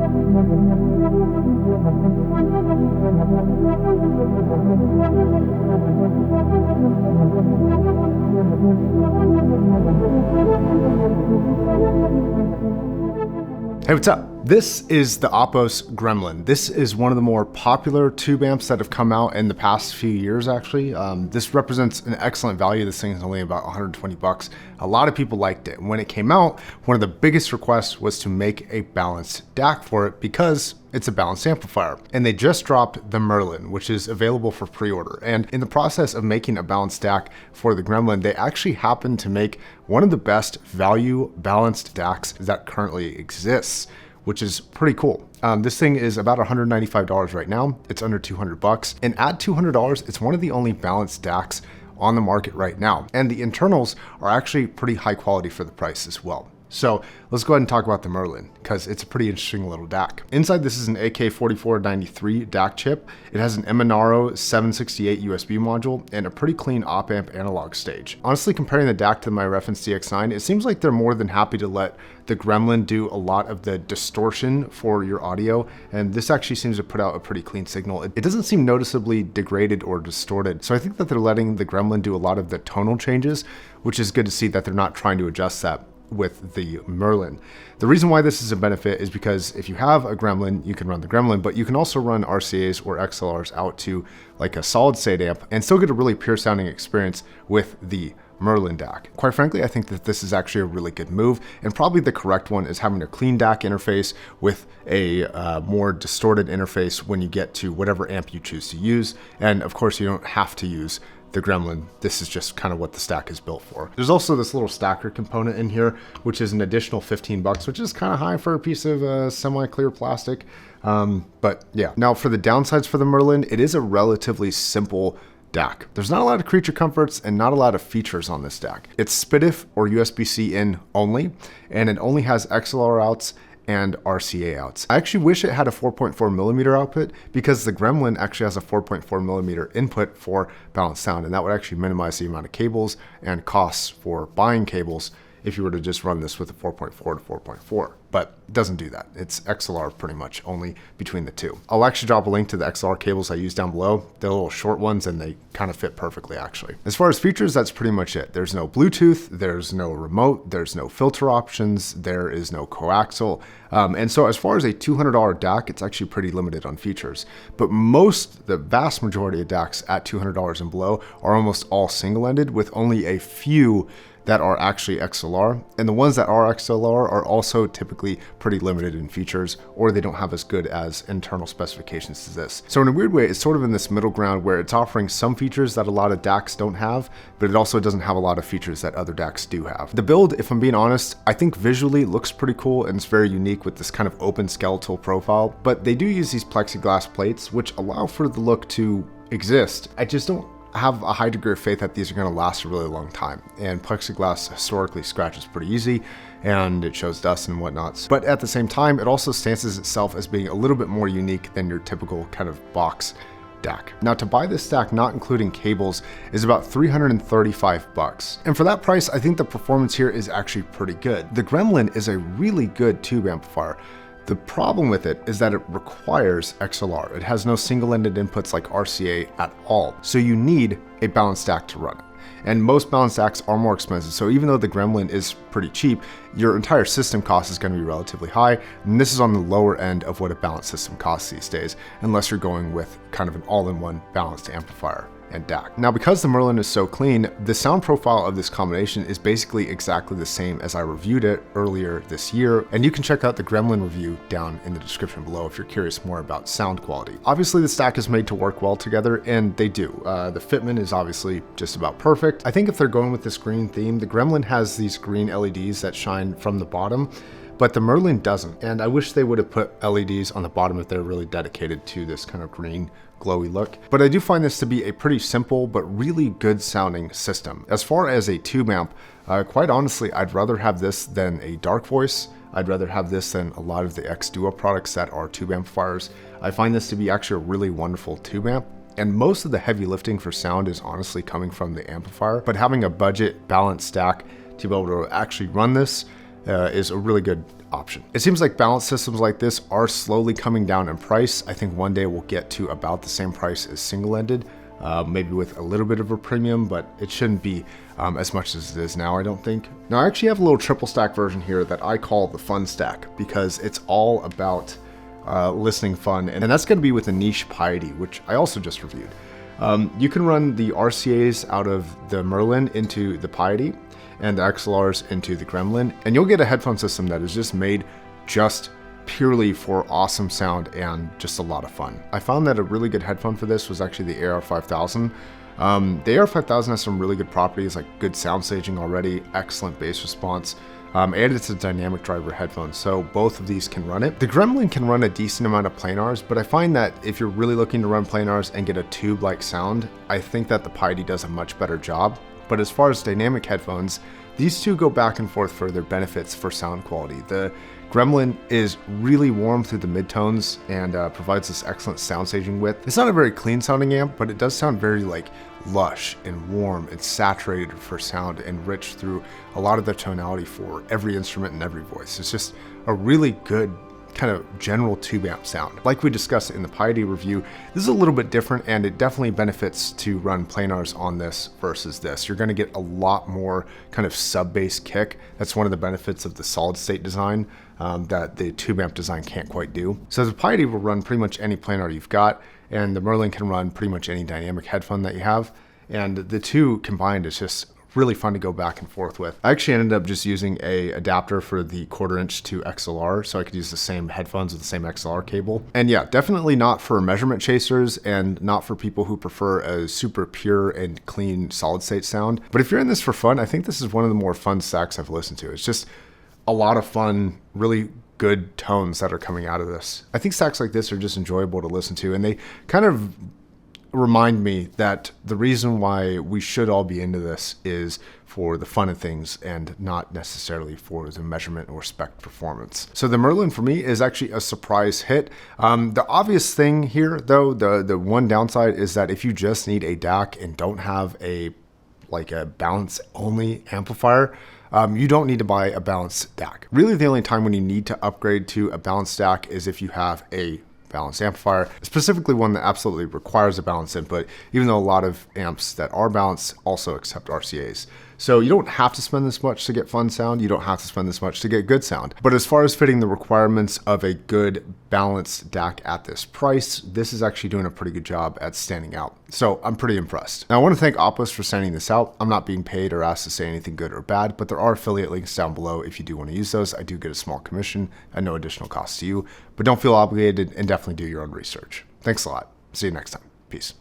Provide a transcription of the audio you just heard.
Hey, what's up? This is the Apos Gremlin. This is one of the more popular tube amps that have come out in the past few years, actually. This represents an excellent value. This thing is only about 120 bucks. A lot of people liked it. When it came out, one of the biggest requests was to make a balanced DAC for it because it's a balanced amplifier. And they just dropped the Merlin, which is available for pre-order. And in the process of making a balanced DAC for the Gremlin, they actually happened to make one of the best value balanced DACs that currently exists, which is pretty cool. This thing is about $195 right now. It's under 200 bucks. And at $200, it's one of the only balanced DACs on the market right now. And the internals are actually pretty high quality for the price as well. So let's go ahead and talk about the Merlin because it's a pretty interesting little DAC. Inside, this is an AK4493 DAC chip. It has an Emanaro 768 USB module and a pretty clean op-amp analog stage. Honestly, comparing the DAC to my reference DX9, it seems like they're more than happy to let the Gremlin do a lot of the distortion for your audio, and this actually seems to put out a pretty clean signal. It doesn't seem noticeably degraded or distorted, so I think that they're letting the Gremlin do a lot of the tonal changes, which is good to see that they're not trying to adjust that with the Merlin. The reason why this is a benefit is because if you have a Gremlin, you can run the Gremlin, but you can also run RCAs or XLRs out to like a solid state amp and still get a really pure sounding experience with the Merlin DAC. Quite frankly, I think that this is actually a really good move, and probably the correct one is having a clean DAC interface with a more distorted interface when you get to whatever amp you choose to use. And of course, you don't have to use the Gremlin. This is just kind of what the stack is built for. There's also this little stacker component in here, which is an additional 15 bucks, which is kind of high for a piece of semi-clear plastic. But yeah, now for the downsides for the Merlin, it is a relatively simple DAC. There's not a lot of creature comforts and not a lot of features on this DAC. It's SPDIF or USB-C in only, and it only has XLR outs and RCA outs. I actually wish it had a 4.4 millimeter output because the Gremlin actually has a 4.4 millimeter input for balanced sound, and that would actually minimize the amount of cables and costs for buying cables if you were to just run this with a 4.4 to 4.4, but it doesn't do that. It's XLR pretty much only between the two. I'll actually drop a link to the XLR cables I use down below. They're little short ones and they kind of fit perfectly actually. As far as features, that's pretty much it. There's no Bluetooth, there's no remote, there's no filter options, there is no coaxial. And so as far as a $200 DAC, it's actually pretty limited on features, but the vast majority of DACs at $200 and below are almost all single-ended with only a few that are actually XLR, and the ones that are XLR are also typically pretty limited in features, or they don't have as good as internal specifications as this. So in a weird way, it's sort of in this middle ground where it's offering some features that a lot of DACs don't have, but it also doesn't have a lot of features that other DACs do have. The build, if I'm being honest, I think visually looks pretty cool and it's very unique with this kind of open skeletal profile, but they do use these plexiglass plates, which allow for the look to exist. I just don't have a high degree of faith that these are going to last a really long time, and plexiglass historically scratches pretty easy and it shows dust and whatnot, but at the same time it also stances itself as being a little bit more unique than your typical kind of box DAC. Now, to buy this DAC not including cables is about 335 bucks, and for that price I think the performance here is actually pretty good. The Gremlin is a really good tube amplifier. The problem with it is that it requires XLR. It has no single-ended inputs like RCA at all. So you need a balanced DAC to run it. And most balanced DACs are more expensive. So even though the Gremlin is pretty cheap, your entire system cost is going to be relatively high. And this is on the lower end of what a balanced system costs these days, unless you're going with kind of an all-in-one balanced amplifier and DAC. Now, because the Merlin is so clean, the sound profile of this combination is basically exactly the same as I reviewed it earlier this year, and you can check out the Gremlin review down in the description below if you're curious more about sound quality. Obviously, the stack is made to work well together, and they do. The fitment is obviously just about perfect. I think if they're going with this green theme, the Gremlin has these green LEDs that shine from the bottom, but the Merlin doesn't, and I wish they would have put LEDs on the bottom if they're really dedicated to this kind of green glowy look. But I do find this to be a pretty simple but really good sounding system. As far as a tube amp, quite honestly, I'd rather have this than a Dark Voice. I'd rather have this than a lot of the X Duo products that are tube amplifiers. I find this to be actually a really wonderful tube amp, and most of the heavy lifting for sound is honestly coming from the amplifier, but having a budget balanced stack to be able to actually run this is a really good option. It seems like balance systems like this are slowly coming down in price. I think one day we'll get to about the same price as single-ended, maybe with a little bit of a premium, but it shouldn't be as much as it is now, I don't think. Now I actually have a little triple stack version here that I call the fun stack because it's all about listening fun, and that's going to be with a niche piety, which I also just reviewed. You can run the RCAs out of the Merlin into the piety and the XLRs into the Gremlin, and you'll get a headphone system that is just made just purely for awesome sound and just a lot of fun. I found that a really good headphone for this was actually the AR5000. The AR5000 has some really good properties like good sound staging already, excellent bass response, and it's a dynamic driver headphone, so both of these can run it. The Gremlin can run a decent amount of planars, but I find that if you're really looking to run planars and get a tube-like sound, I think that the Piety does a much better job. But as far as dynamic headphones, these two go back and forth for their benefits for sound quality. The Gremlin is really warm through the midtones and provides this excellent sound staging width. It's not a very clean sounding amp, but it does sound very like lush and warm and saturated for sound and rich through a lot of the tonality for every instrument and every voice. It's just a really good kind of general tube amp sound. Like we discussed in the Piety review, this is a little bit different and it definitely benefits to run planars on this versus this. You're going to get a lot more kind of sub-bass kick. That's one of the benefits of the solid state design that the tube amp design can't quite do. So the Piety will run pretty much any planar you've got, and the Merlin can run pretty much any dynamic headphone that you have. And the two combined is just really fun to go back and forth with. I actually ended up just using a adapter for the 1/4 inch to XLR, so I could use the same headphones with the same XLR cable. And yeah, definitely not for measurement chasers and not for people who prefer a super pure and clean solid state sound. But if you're in this for fun, I think this is one of the more fun stacks I've listened to. It's just a lot of fun, really good tones that are coming out of this. I think stacks like this are just enjoyable to listen to, and they kind of remind me that the reason why we should all be into this is for the fun of things and not necessarily for the measurement or spec performance. So the Merlin for me is actually a surprise hit. The obvious thing here though, the one downside is that if you just need a DAC and don't have a balance only amplifier, you don't need to buy a balanced DAC. Really the only time when you need to upgrade to a balanced DAC is if you have a balanced amplifier, specifically one that absolutely requires a balanced input, even though a lot of amps that are balanced also accept RCAs. So you don't have to spend this much to get fun sound, you don't have to spend this much to get good sound. But as far as fitting the requirements of a good balanced DAC at this price, this is actually doing a pretty good job at standing out. So I'm pretty impressed. Now I want to thank Apos for sending this out. I'm not being paid or asked to say anything good or bad, but there are affiliate links down below if you do want to use those. I do get a small commission at no additional cost to you, but don't feel obligated and definitely do your own research. Thanks a lot. See you next time. Peace.